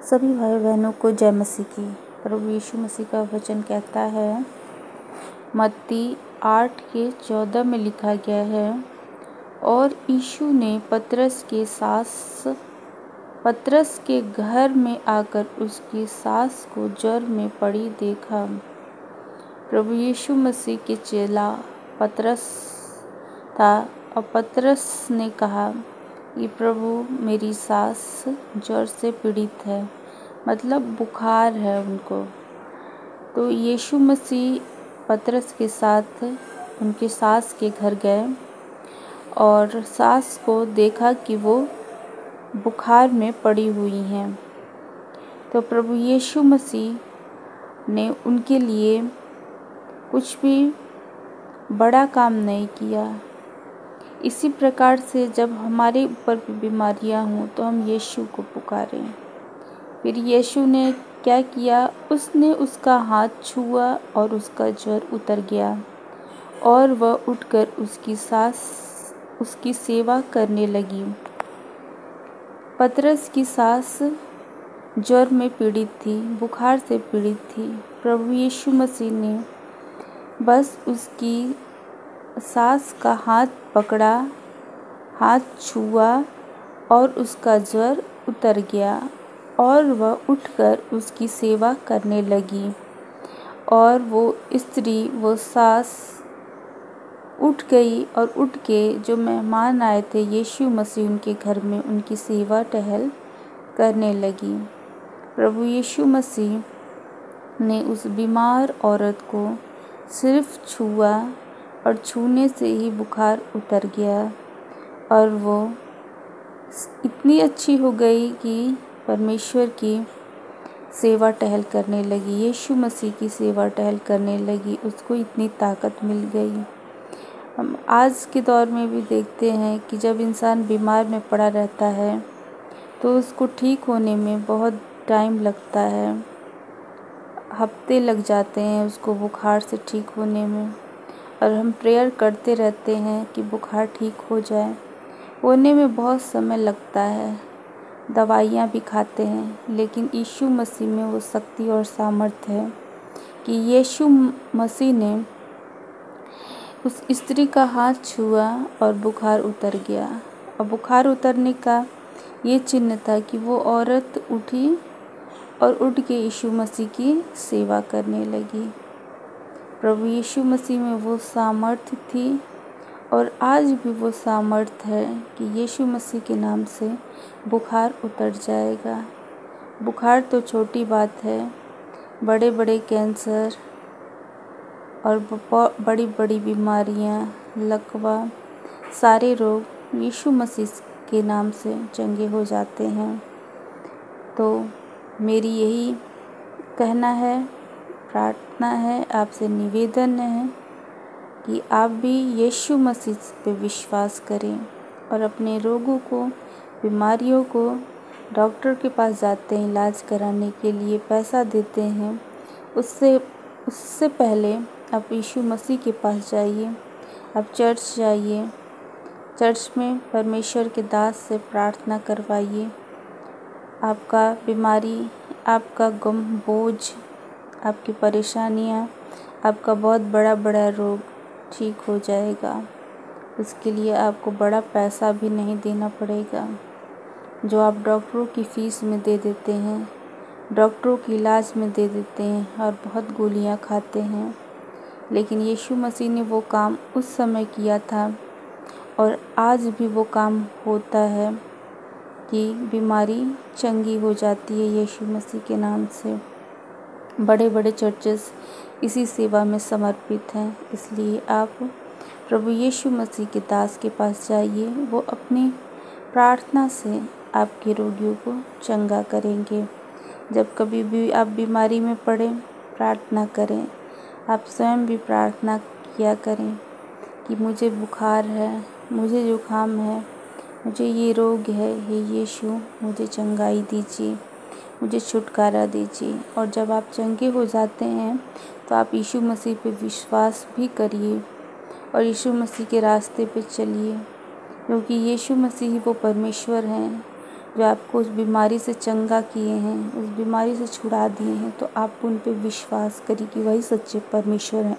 सभी भाई बहनों को जय मसीह की। प्रभु यीशु मसीह का वचन कहता है, मत्ती 8:14 में लिखा गया है, और यीशु ने पतरस के घर में आकर उसकी सास को ज्वर में पड़ी देखा। प्रभु यीशु मसीह के चेला पतरस था और पतरस ने कहा कि प्रभु मेरी सास ज्वर से पीड़ित है, मतलब बुखार है उनको। तो यीशु मसीह पतरस के साथ उनके सास के घर गए और सास को देखा कि वो बुखार में पड़ी हुई हैं। तो प्रभु यीशु मसीह ने उनके लिए कुछ भी बड़ा काम नहीं किया। इसी प्रकार से जब हमारे ऊपर भी बीमारियां हों तो हम यीशु को पुकारें। फिर यीशु ने क्या किया, उसने उसका हाथ छुआ और उसका ज्वर उतर गया और वह उठकर उसकी सास उसकी सेवा करने लगी। पतरस की सास ज्वर में पीड़ित थी, बुखार से पीड़ित थी। प्रभु यीशु मसीह ने बस उसकी सास का हाथ पकड़ा, हाथ छुआ और उसका ज्वर उतर गया और वह उठकर उसकी सेवा करने लगी। और वो सास उठ गई और उठ के जो मेहमान आए थे यीशु मसीह उनके घर में, उनकी सेवा टहल करने लगी। प्रभु यीशु मसीह ने उस बीमार औरत को सिर्फ छुआ और छूने से ही बुखार उतर गया और वो इतनी अच्छी हो गई कि परमेश्वर की सेवा टहल करने लगी, यीशु मसीह की सेवा टहल करने लगी। उसको इतनी ताकत मिल गई। हम आज के दौर में भी देखते हैं कि जब इंसान बीमार में पड़ा रहता है तो उसको ठीक होने में बहुत टाइम लगता है, हफ्ते लग जाते हैं उसको बुखार से ठीक होने में। और हम प्रेयर करते रहते हैं कि बुखार ठीक हो जाए, होने में बहुत समय लगता है, दवाइयाँ भी खाते हैं, लेकिन यीशु मसीह में वो शक्ति और सामर्थ्य है कि यीशु मसीह ने उस स्त्री का हाथ छुआ और बुखार उतर गया। और बुखार उतरने का ये चिन्ह था कि वो औरत उठी और उठ के यीशु मसीह की सेवा करने लगी। प्रभु यीशु मसीह में वो सामर्थ्य थी और आज भी वो सामर्थ्य है कि यीशु मसीह के नाम से बुखार उतर जाएगा। बुखार तो छोटी बात है, बड़े बड़े कैंसर और बड़ी बड़ी बीमारियां, लकवा, सारे रोग यीशु मसीह के नाम से चंगे हो जाते हैं। तो मेरी यही कहना है, प्रार्थना है, आपसे निवेदन है कि आप भी यीशु मसीह पे विश्वास करें और अपने रोगों को, बीमारियों को डॉक्टर के पास जाते हैं इलाज कराने के लिए, पैसा देते हैं, उससे पहले आप यीशु मसीह के पास जाइए। आप चर्च जाइए, चर्च में परमेश्वर के दास से प्रार्थना करवाइए। आपका बीमारी, आपका गम, बोझ, आपकी परेशानियां, आपका बहुत बड़ा रोग ठीक हो जाएगा। उसके लिए आपको बड़ा पैसा भी नहीं देना पड़ेगा जो आप डॉक्टरों की फीस में दे देते हैं, डॉक्टरों के इलाज में दे देते हैं और बहुत गोलियां खाते हैं। लेकिन यीशु मसीह ने वो काम उस समय किया था और आज भी वो काम होता है कि बीमारी चंगी हो जाती है यीशु मसीह के नाम से। बड़े बड़े चर्चेस इसी सेवा में समर्पित हैं। इसलिए आप प्रभु यीशु मसीह के दास के पास जाइए, वो अपनी प्रार्थना से आपके रोगियों को चंगा करेंगे। जब कभी भी आप बीमारी में पड़े, प्रार्थना करें। आप स्वयं भी प्रार्थना किया करें कि मुझे बुखार है, मुझे जुकाम है, मुझे ये रोग है, हे यीशु मुझे चंगाई दीजिए, मुझे छुटकारा दीजिए। और जब आप चंगे हो जाते हैं तो आप यीशु मसीह पे विश्वास भी करिए और यीशु मसीह के रास्ते पे चलिए, क्योंकि यीशु मसीह ही वो परमेश्वर हैं जो आपको उस बीमारी से चंगा किए हैं, उस बीमारी से छुड़ा दिए हैं, तो आप उन पे विश्वास करिए कि वही सच्चे परमेश्वर हैं।